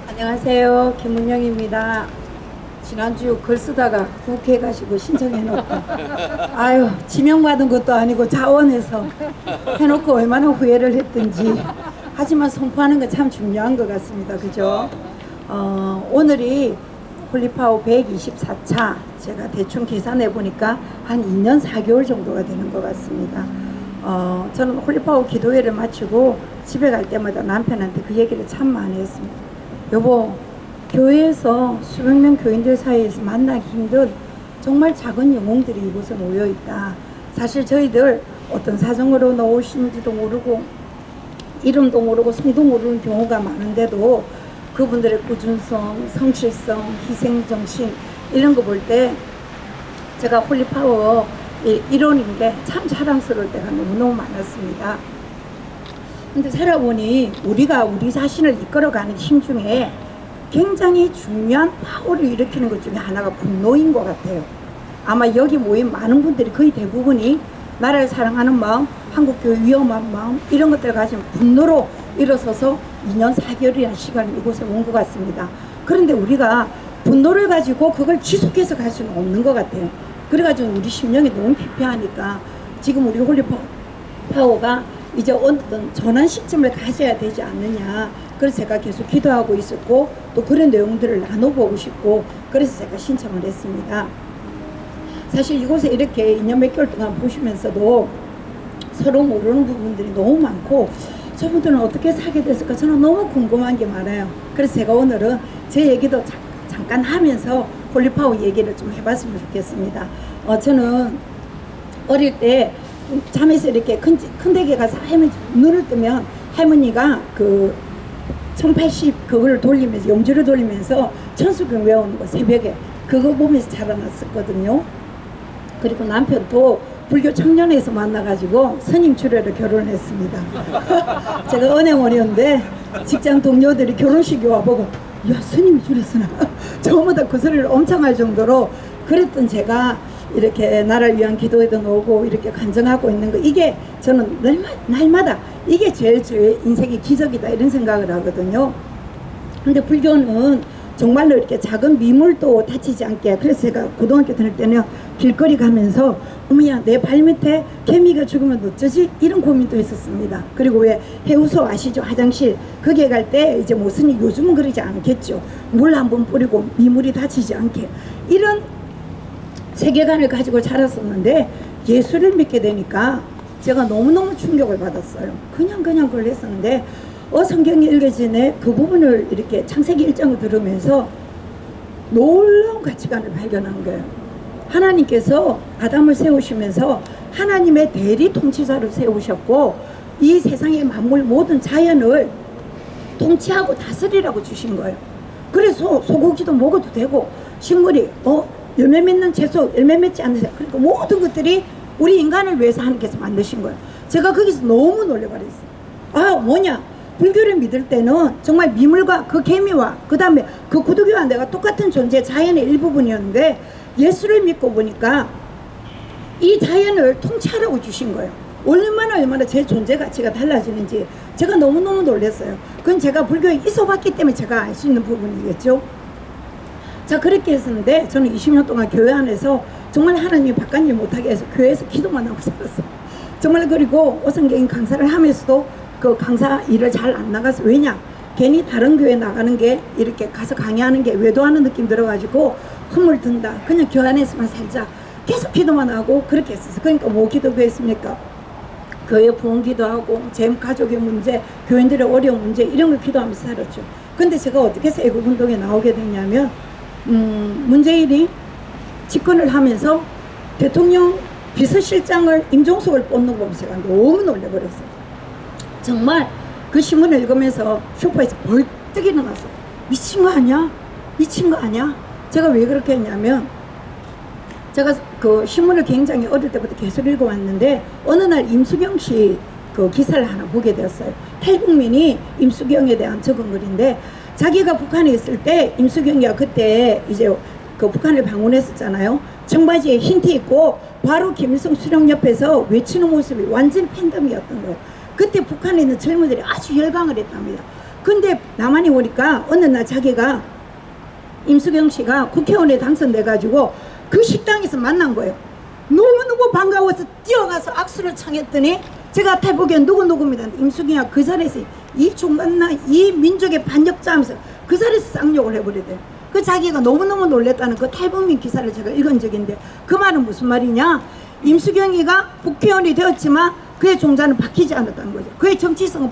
안녕하세요. 김문영입니다. 지난주 글 쓰다가 국회 가시고 신청해놓고 아유 지명받은 것도 아니고 자원해서 해놓고 얼마나 후회를 했든지. 하지만 선포하는 건 참 중요한 것 같습니다. 그죠? 오늘이 홀리파워 124차. 제가 대충 계산해 보니까 한 2년 4개월 정도가 되는 것 같습니다. 저는 홀리파워 기도회를 마치고 집에 갈 때마다 남편한테 그 얘기를 참 많이 했습니다. 여보, 교회에서 수백 명 교인들 사이에서 만나기 힘든 정말 작은 영웅들이 이곳에 모여 있다. 사실 저희들 어떤 사정으로 나오신지도 모르고 이름도 모르고 성도 모르는 경우가 많은데도 그분들의 꾸준성, 성실성, 희생정신 이런 거 볼 때 제가 홀리파워 일원인 게 참 자랑스러울 때가 너무너무 많았습니다. 근데 살아보니 우리가 우리 자신을 이끌어가는 힘 중에 굉장히 중요한 파워를 일으키는 것 중에 하나가 분노인 것 같아요. 아마 여기 모인 많은 분들이 거의 대부분이 나라를 사랑하는 마음, 한국교회 위험한 마음 이런 것들을 가진 분노로 일어서서 2년 4개월이라는 시간을 이곳에 온 것 같습니다. 그런데 우리가 분노를 가지고 그걸 지속해서 갈 수는 없는 것 같아요. 그래가지고 우리 심령이 너무 피폐하니까 지금 우리 홀리파워가 이제 어떤 전환 시점을 가져야 되지 않느냐. 그래서 제가 계속 기도하고 있었고 또 그런 내용들을 나눠보고 싶고 그래서 제가 신청을 했습니다. 사실 이곳에 이렇게 2년 몇 개월 동안 보시면서도 서로 모르는 부분들이 너무 많고 저분들은 어떻게 살게 됐을까 저는 너무 궁금한 게 많아요. 그래서 제가 오늘은 제 얘기도 잠깐 하면서 홀리파워 얘기를 좀 해봤으면 좋겠습니다. 저는 어릴 때 잠에서 이렇게 큰 댁에 가서 할머니 눈을 뜨면 할머니가 그 1080 그걸 돌리면서 영주를 돌리면서 천수경 외우는 거 새벽에 그거 보면서 자라났었거든요. 그리고 남편도 불교 청년회에서 만나가지고 스님 주례로 결혼을 했습니다. 제가 은행원이었는데 직장 동료들이 결혼식에 와보고 야 스님이 주례쓰나 저보다 그 소리를 엄청 할 정도로 그랬던 제가 이렇게 나를 위한 기도에도 나오고 이렇게 간증하고 있는 거 이게 저는 날마다 이게 제일 제 인생의 기적이다 이런 생각을 하거든요. 근데 불교는 정말로 이렇게 작은 미물도 다치지 않게 그래서 제가 고등학교 다닐 때는 길거리 가면서 어머야 내 발밑에 개미가 죽으면 어쩌지 이런 고민도 있었습니다. 그리고 왜 해우소 아시죠? 화장실 거기에 갈 때 이제 무슨 요즘은 그러지 않겠죠. 물 한번 뿌리고 미물이 다치지 않게 이런 세계관을 가지고 자랐었는데 예수를 믿게 되니까 제가 너무너무 충격을 받았어요. 그냥 그걸 했었는데 성경이 읽어지네 그 부분을 이렇게 창세기 1장을 들으면서 놀라운 가치관을 발견한 거예요. 하나님께서 아담을 세우시면서 하나님의 대리 통치자로 세우셨고 이 세상의 만물 모든 자연을 통치하고 다스리라고 주신 거예요. 그래서 소고기도 먹어도 되고 식물이 열매 맺는 채소 열매 맺지 않으세요. 그러니까 모든 것들이 우리 인간을 위해서 하나님께서 만드신 거예요. 제가 거기서 너무 놀래버렸어요. 뭐냐 불교를 믿을 때는 정말 미물과 그 개미와 그 다음에 그 구두기와 내가 똑같은 존재 자연의 일부분이었는데 예수를 믿고 보니까 이 자연을 통치하라고 주신 거예요. 얼마나 제 존재 가치가 달라지는지 제가 너무너무 놀랐어요. 그건 제가 불교에 있어봤기 때문에 제가 알 수 있는 부분이겠죠. 자 그렇게 했었는데 저는 20년 동안 교회 안에서 정말 하나님이 바깥일 못하게 해서 교회에서 기도만 하고 살았어요. 정말 그리고 오성경인 강사를 하면서도 그 강사 일을 잘 안 나가서 왜냐 괜히 다른 교회 나가는 게 이렇게 가서 강의하는 게 외도하는 느낌 들어가지고 흠을 든다. 그냥 교회 안에서만 살자. 계속 기도만 하고 그렇게 했었어요. 그러니까 뭐 기도했습니까? 교회 부흥 기도하고 제 가족의 문제, 교인들의 어려운 문제 이런 걸 기도하면서 살았죠. 근데 제가 어떻게 해서 애국운동에 나오게 됐냐면 문재인이 집권을 하면서 대통령 비서실장을 임종석을 뽑는 거 보면서 제가 너무 놀래버렸어요. 정말 그 신문을 읽으면서 소파에서 벌떡 일어나서 미친 거 아니야? 미친 거 아니야? 제가 왜 그렇게 했냐면 제가 그 신문을 굉장히 어릴 때부터 계속 읽어왔는데 어느 날 임수경 씨 그 기사를 하나 보게 되었어요. 탈북민이 임수경에 대한 적은 글인데 자기가 북한에 있을 때 임수경이가 그때 이제 그 북한을 방문했었잖아요. 청바지에 흰 티 입고 바로 김일성 수령 옆에서 외치는 모습이 완전 팬덤이었던 거예요. 그때 북한에 있는 젊은들이 아주 열광을 했답니다. 근데 나만이 오니까 어느 날 자기가 임수경 씨가 국회의원에 당선돼가지고 그 식당에서 만난 거예요. 너무너무 반가워서 뛰어가서 악수를 청했더니 제가 탈보기엔 누구입니다. 임수경이가 그 자리에서 이 종갓나 이 민족의 반역자 하면서 그 자리에서 쌍욕을 해버리대요. 그 자기가 너무너무 놀랬다는 그 탈북민 기사를 제가 읽은 적인데 그 말은 무슨 말이냐, 임수경이가 국회의원이 되었지만 그의 종자는 바뀌지 않았다는 거죠. 그의 정치성은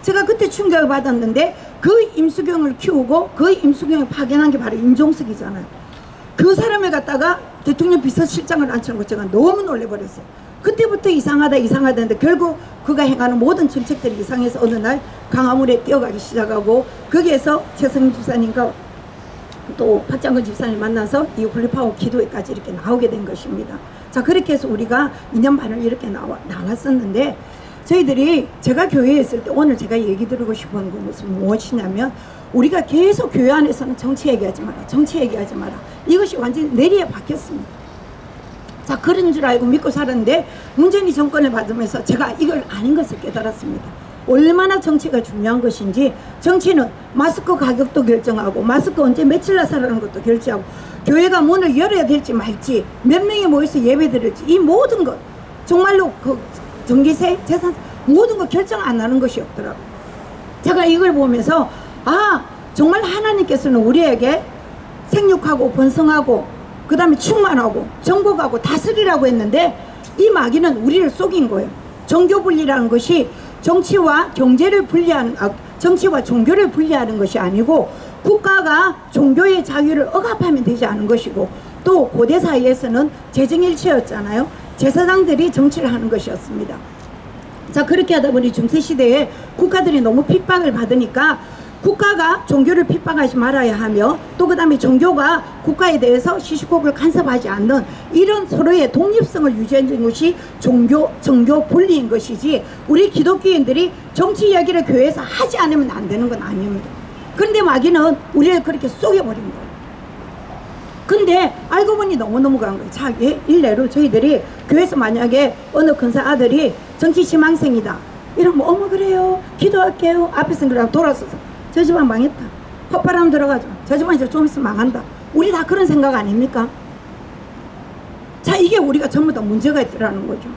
제가 그때 충격을 받았는데 그 임수경을 키우고 그 임수경을 파견한 게 바로 임종석이잖아요. 그 사람을 갖다가 대통령 비서실장을 앉혀놓고 제가 너무 놀래버렸어요. 그때부터 이상하다 했는데 결국 그가 행하는 모든 정책들이 이상해서 어느 날 강화문에 뛰어가기 시작하고 거기에서 최성임 집사님과 또 박장근 집사님 만나서 이 홀리파워 기도회까지 이렇게 나오게 된 것입니다. 자, 그렇게 해서 우리가 2년 반을 이렇게 나왔었는데 저희들이 제가 교회에 있을 때 오늘 제가 얘기 드리고 싶은 것은 무엇이냐면 우리가 계속 교회 안에서는 정치 얘기하지 마라. 이것이 완전히 내리에 박혔습니다. 자, 그런 줄 알고 믿고 살았는데 문재인 정권을 받으면서 제가 이걸 아닌 것을 깨달았습니다. 얼마나 정치가 중요한 것인지. 정치는 마스크 가격도 결정하고 마스크 언제 며칠 날 사라는 것도 결정하고 교회가 문을 열어야 될지 말지 몇 명이 모여서 예배 드릴지 이 모든 것 정말로 그 전기세 재산 모든 거 결정 안 하는 것이 없더라고요. 제가 이걸 보면서 정말 하나님께서는 우리에게 생육하고 번성하고 그 다음에 충만하고 정복하고 다스리라고 했는데 이 마귀는 우리를 속인 거예요. 종교 분리라는 것이 정치와 경제를 분리하는 정치와 종교를 분리하는 것이 아니고 국가가 종교의 자유를 억압하면 되지 않은 것이고 또 고대 사회에서는 재정일체였잖아요. 제사장들이 정치를 하는 것이었습니다. 자, 그렇게 하다 보니 중세시대에 국가들이 너무 핍박을 받으니까 국가가 종교를 핍박하지 말아야 하며 또 그 다음에 종교가 국가에 대해서 시시콜콜 간섭하지 않는 이런 서로의 독립성을 유지하는 것이 정교 분리인 것이지 우리 기독교인들이 정치 이야기를 교회에서 하지 않으면 안 되는 건 아닙니다. 그런데 마귀는 우리를 그렇게 속여버린 거예요. 근데 알고 보니 너무너무 강한 거예요. 자, 일례로 저희들이 교회에서 만약에 어느 근사 아들이 정치 지망생이다 이러면 어머 그래요 기도할게요 앞에서 그러고 돌아서서 저 집안 망했다 헛바람 들어가죠 저 집안 이제 좀 있으면 망한다. 우리 다 그런 생각 아닙니까? 자, 이게 우리가 전부 다 문제가 있더라는 거죠.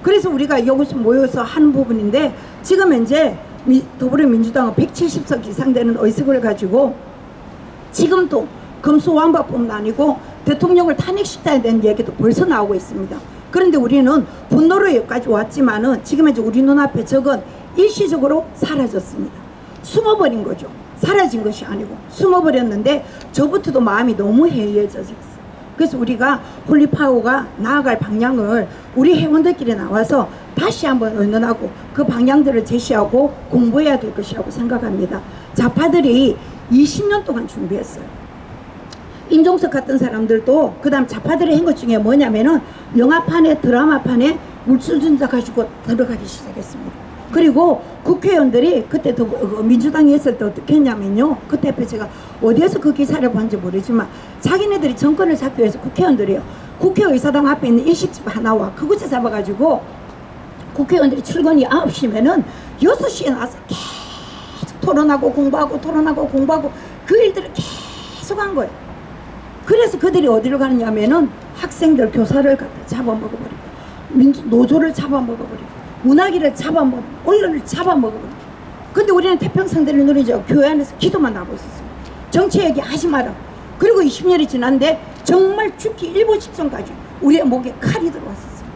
그래서 우리가 여기서 모여서 하는 부분인데 지금 현재 더불어민주당은 170석 이상 되는 의석을 가지고 지금도 검수완박뿐만 아니고 대통령을 탄핵시켜야 되는 얘기도 벌써 나오고 있습니다. 그런데 우리는 분노로 여기까지 왔지만은 지금 이제 우리 눈앞에 적은 일시적으로 사라졌습니다. 숨어버린 거죠. 사라진 것이 아니고 숨어버렸는데 저부터도 마음이 너무 해이해졌어요. 그래서 우리가 홀리파워가 나아갈 방향을 우리 회원들끼리 나와서 다시 한번 의논하고 그 방향들을 제시하고 공부해야 될 것이라고 생각합니다. 좌파들이 20년 동안 준비했어요. 임종석 같은 사람들도 그 다음 좌파들이 한 것 중에 뭐냐면은 영화판에 드라마판에 물수준자 가지고 들어가기 시작했습니다. 그리고 국회의원들이 그때 민주당이 했을 때 어떻게 했냐면요. 그때 앞에 제가 어디에서 그 기사를 본지 모르지만 자기네들이 정권을 잡기 위해서 국회의원들이요. 국회의사당 앞에 있는 일식집 하나와 그곳에 잡아가지고 국회의원들이 출근이 9시면은 6시에 나와서 계속 토론하고 공부하고 그 일들을 계속 한 거예요. 그래서 그들이 어디로 가느냐면은 학생들 교사를 갖다 잡아먹어버리고 노조를 잡아먹어버리고 문화기를 잡아먹고 언론을 잡아먹어버리고. 근데 우리는 태평성대를 누리죠. 교회 안에서 기도만 하고 있었어요. 정치 얘기 하지 마라. 그리고 20년이 지났는데 정말 죽기 일보 직전까지 우리의 목에 칼이 들어왔었어요.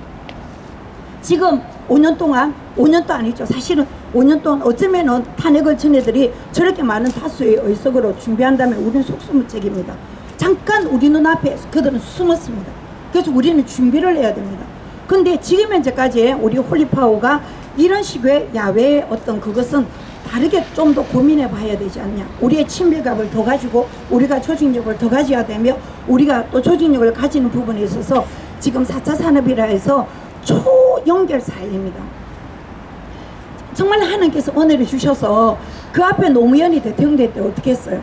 지금 5년 동안 5년도 아니죠. 사실은 5년 동안 어쩌면은 탄핵을 전애들이 저렇게 많은 다수의 의석으로 준비한다면 우리는 속수무책입니다. 잠깐 우리 눈앞에 그들은 숨었습니다. 그래서 우리는 준비를 해야 됩니다. 근데 지금 현재까지 우리 홀리파워가 이런 식의 야외의 어떤 그것은 다르게 좀 더 고민해 봐야 되지 않냐. 우리의 친밀감을 더 가지고 우리가 조직력을 더 가져야 되며 우리가 또 조직력을 가지는 부분에 있어서 지금 4차 산업이라 해서 초연결 사회입니다. 정말 하나님께서 은혜를 주셔서 그 앞에 노무현이 대통령 될 때 어떻게 했어요?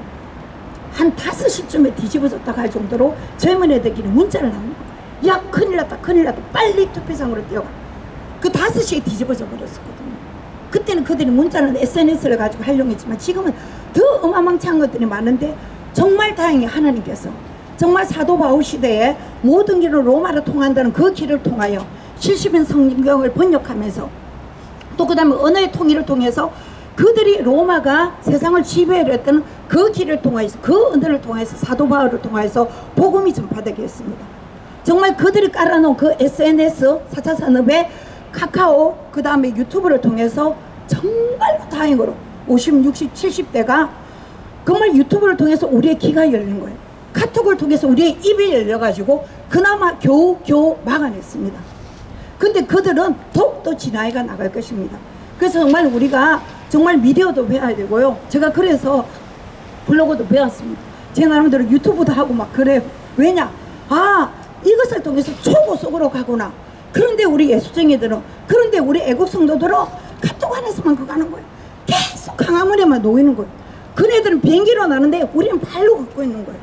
한 5시쯤에 뒤집어졌다 갈 정도로 젊은 애들끼리 문자를 나누는 거예요. 야 큰일 났다 빨리 투표장으로 뛰어가. 그 5시에 뒤집어져 버렸었거든요. 그때는 그들이 문자는 SNS를 가지고 활용했지만 지금은 더 어마망창한 것들이 많은데 정말 다행히 하나님께서 정말 사도 바울 시대에 모든 길을 로마로 통한다는 그 길을 통하여 70인 성경을 번역하면서 또 그 다음에 언어의 통일을 통해서 그들이 로마가 세상을 지배하려 했던 그 길을 통해서 그 언어를 통해서 사도 바울을 통해서 복음이 전파되게 했습니다. 정말 그들이 깔아놓은 그 SNS 4차 산업의 카카오 그 다음에 유튜브를 통해서 정말로 다행으로 50, 60, 70대가 정말 유튜브를 통해서 우리의 귀가 열린 거예요. 카톡을 통해서 우리의 입이 열려가지고 그나마 겨우 막아냈습니다. 근데 그들은 더욱더 진화해가 나갈 것입니다. 그래서 정말 우리가 정말 미디어도 배워야 되고요. 제가 그래서 블로그도 배웠습니다. 제 나름대로 유튜브도 하고 막 그래요. 왜냐? 이것을 통해서 초고속으로 가구나. 그런데 우리 예수쟁이들은, 그런데 우리 애국 성도들은 카톡 안에서만 그거 하는 거예요. 계속 강화문에만 놓이는 거예요. 그네들은 비행기로 나는데 우리는 발로 걷고 있는 거예요.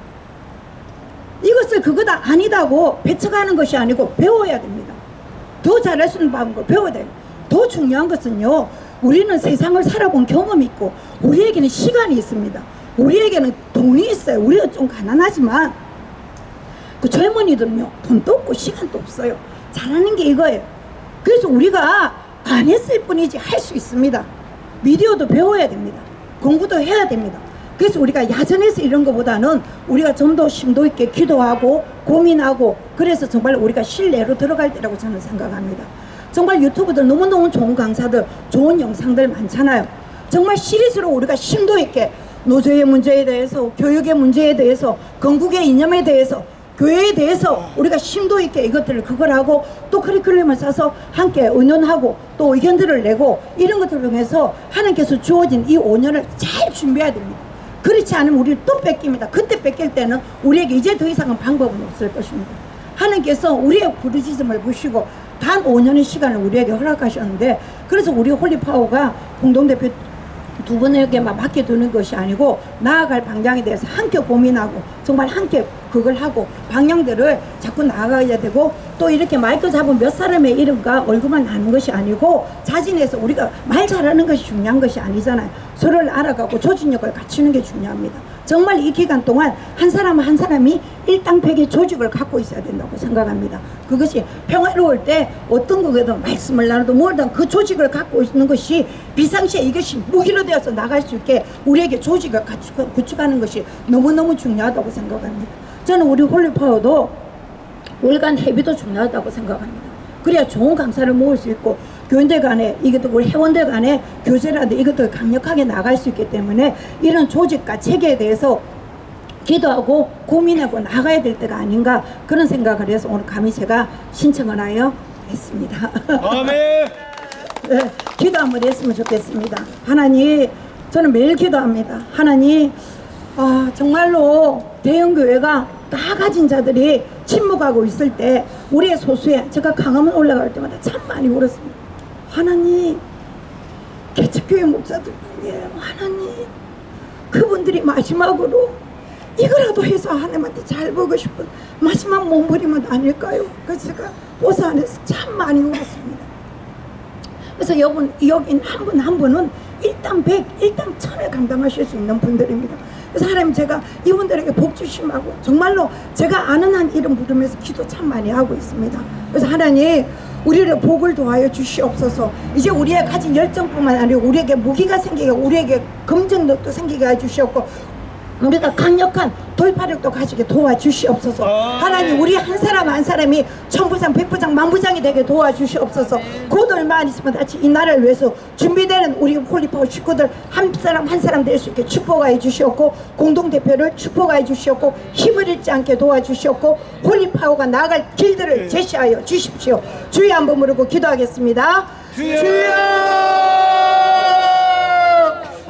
이것을 그거다 아니다고 배척하는 것이 아니고 배워야 됩니다. 더 잘할 수 있는 방법을 배워야 돼요. 더 중요한 것은요, 우리는 세상을 살아본 경험이 있고 우리에게는 시간이 있습니다. 우리에게는 돈이 있어요. 우리가 좀 가난하지만 그 젊은이들은요, 돈도 없고 시간도 없어요. 잘하는 게 이거예요. 그래서 우리가 안 했을 뿐이지 할 수 있습니다. 미디어도 배워야 됩니다. 공부도 해야 됩니다. 그래서 우리가 야전에서 이런 것보다는 우리가 좀 더 심도 있게 기도하고 고민하고, 그래서 정말 우리가 신뢰로 들어갈 때라고 저는 생각합니다. 정말 유튜브들 너무너무 좋은 강사들, 좋은 영상들 많잖아요. 정말 시리즈로 우리가 심도 있게 노조의 문제에 대해서, 교육의 문제에 대해서, 건국의 이념에 대해서, 교회에 대해서 우리가 심도 있게 이것들을 그걸 하고 또 커리큘럼을 짜서 함께 의논하고 또 의견들을 내고, 이런 것들을 통해서 하나님께서 주어진 이 5년을 잘 준비해야 됩니다. 그렇지 않으면 우리를 또 뺏깁니다. 그때 뺏길 때는 우리에게 이제 더 이상은 방법은 없을 것입니다. 하나님께서 우리의 부르짖음을 보시고 단 5년의 시간을 우리에게 허락하셨는데, 그래서 우리 홀리파워가 공동대표 두 분에게만 맡겨두는 것이 아니고 나아갈 방향에 대해서 함께 고민하고 정말 함께 그걸 하고 방향들을 자꾸 나아가야 되고, 또 이렇게 마이크 잡은 몇 사람의 이름과 얼굴만 나는 것이 아니고 자진해서 우리가 말 잘하는 것이 중요한 것이 아니잖아요. 서로를 알아가고 조직력을 갖추는 게 중요합니다. 정말 이 기간 동안 한 사람 한 사람이 일당백의 조직을 갖고 있어야 된다고 생각합니다. 그것이 평화로울 때 어떤 거든 말씀을 나눠도 뭐든 그 조직을 갖고 있는 것이 비상시에 이것이 무기로 되어서 나갈 수 있게 우리에게 조직을 구축하는 것이 너무너무 중요하다고 생각합니다. 저는 우리 홀리파워도 월간 회비도 중요하다고 생각합니다. 그래야 좋은 강사를 모을 수 있고 교인들 간에 이것도 우리 회원들 간에 교제라도 이것도 강력하게 나갈 수 있기 때문에 이런 조직과 체계에 대해서 기도하고 고민하고 나가야 될 때가 아닌가, 그런 생각을 해서 오늘 감히 제가 신청을 하여 했습니다. 아멘. 네, 기도 한번 했으면 좋겠습니다. 하나님, 저는 매일 기도합니다. 하나님, 정말로 대형교회가 다 가진 자들이 침묵하고 있을 때 우리의 소수에, 제가 강화문 올라갈 때마다 참 많이 울었습니다. 하나님, 개척교회 목사들 중에 하나님, 그분들이 마지막으로 이거라도 해서 하나님한테 잘 보고 싶은 마지막 몸부림은 아닐까요? 그래서 제가 보사 안에서 참 많이 울었습니다. 그래서 여긴 한 분 한 분은 일당 100, 일당 1000을 감당하실 수 있는 분들입니다. 그래서 하나님, 제가 이분들에게 복 주심하고 정말로 제가 아는 한 이름 부르면서 기도 참 많이 하고 있습니다. 그래서 하나님, 우리를 복을 도와여 주시옵소서. 이제 우리의 가진 열정뿐만 아니고 우리에게 무기가 생기게, 우리에게 검증력도 생기게 해주시옵고 우리가 강력한 돌파력도 가지게 도와주시옵소서. 하나님, 우리 한 사람 한 사람이 천부장, 백부장, 만부장이 되게 도와주시옵소서. 곧 얼마 안 있으면 같이 이 나라를 위해서 준비되는 우리 홀리파워 식구들 한 사람 한 사람 될 수 있게 축복하여 주시옵고, 공동대표를 축복하여 주시옵고, 힘을 잃지 않게 도와주시옵고, 홀리파워가 나아갈 길들을 제시하여 주십시오. 주의 한번 부르고 기도하겠습니다. 주여!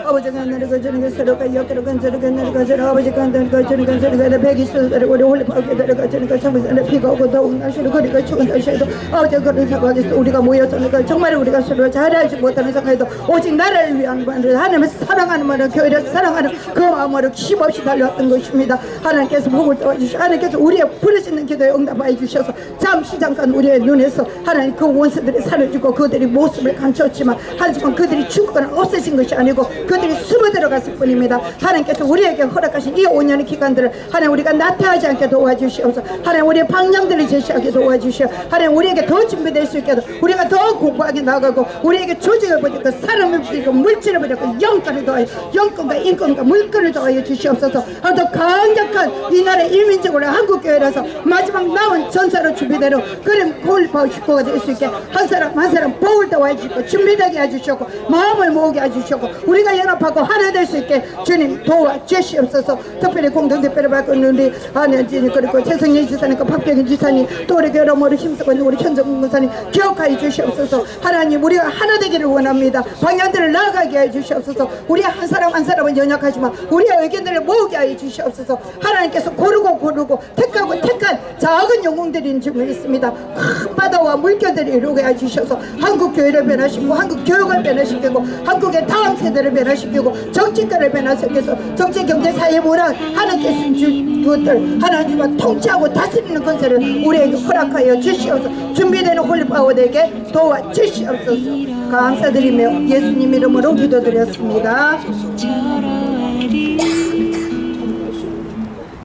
아버지 저는 그 서로가 옆으로 건져가 내려가서 아버지 간다는 거 저는 건져가 백이 있어서 우리 홀리파게 내려가서는 그 참으서 비가 오고 더운 날씨로 거리가 추운 날씨에도 어제 그런 상황에서 우리가 모였으니까 정말 우리가 서로 잘하지 못하는 상황에도 오직 나라를 위한 마음으로 하나님을 사랑하는 마음으로 교회를 사랑하는 그 마음으로 힘없이 달려왔던 것입니다. 하나님께서 복을 도와주시고 하나님께서 우리의 부르짖는 기도에 응답하여 주셔서 잠시 잠깐 우리의 눈에서 하나님 그 원수들이 사라지고 그들이 모습을 감췄지만 하지만 그들이 죽거나 없어진 것이 아니고 그들이 숨어 들어갔을 뿐입니다. 하나님께서 우리에게 허락하신 이 5년의 기간들을 하나님 우리가 나태하지 않게 도와주시옵소서. 하나님 우리의 방향들을 제시하게 도와주시오. 하나님 우리에게 더 준비될 수 있게 우리가 더 공부하게 나가고 우리에게 조직을 버리고 사람을 버리고 물질을 버리고 영권을 더하여 영권과 인권과 물권을 더하여 주시옵소서. 더 강력한 이 나라의 일민족으로 한국교회라서 마지막 남은 전사로 준비대로 그런 홀리파워 식구가 될 수 있게 한 사람 한 사람 복을 더하여 주시고 준비되게 해주시고 마음을 모으게 해주시고 우리가 연합하고 하나 될 수 있게 주님 도와주시옵소서. 특별히 공동대표를 맡고 있는 우리 안현진이 그리고 최성현 지사님과 박병희 지사님 또 우리 여러모로 힘쓰고 있는 우리 현정근 목사님 기억하여 주시옵소서. 하나님 우리가 하나 되기를 원합니다. 방향들을 나아가게 해 주시옵소서. 우리 한 사람 한 사람은 연약하지만 우리의 의견들을 모으게 해 주시옵소서. 하나님께서 고르고 택하고 택한 작은 영웅들인 줄 믿습니다. 큰 바다와 물결들을 이루게 해 주셔서 한국 교회를 변화시키고 한국 교육을 변화시키고 한국의 다음 세대를 변화시키고 정치권을 변화시켜서 정치, 경제, 사회, 문화 하나님께서 준 것들 하나님과 통치하고 다스리는 권세를 우리에게 허락하여 주시옵소서. 준비되는 홀리파워에게 도와주시옵소서. 감사드리며 예수님 이름으로 기도드렸습니다.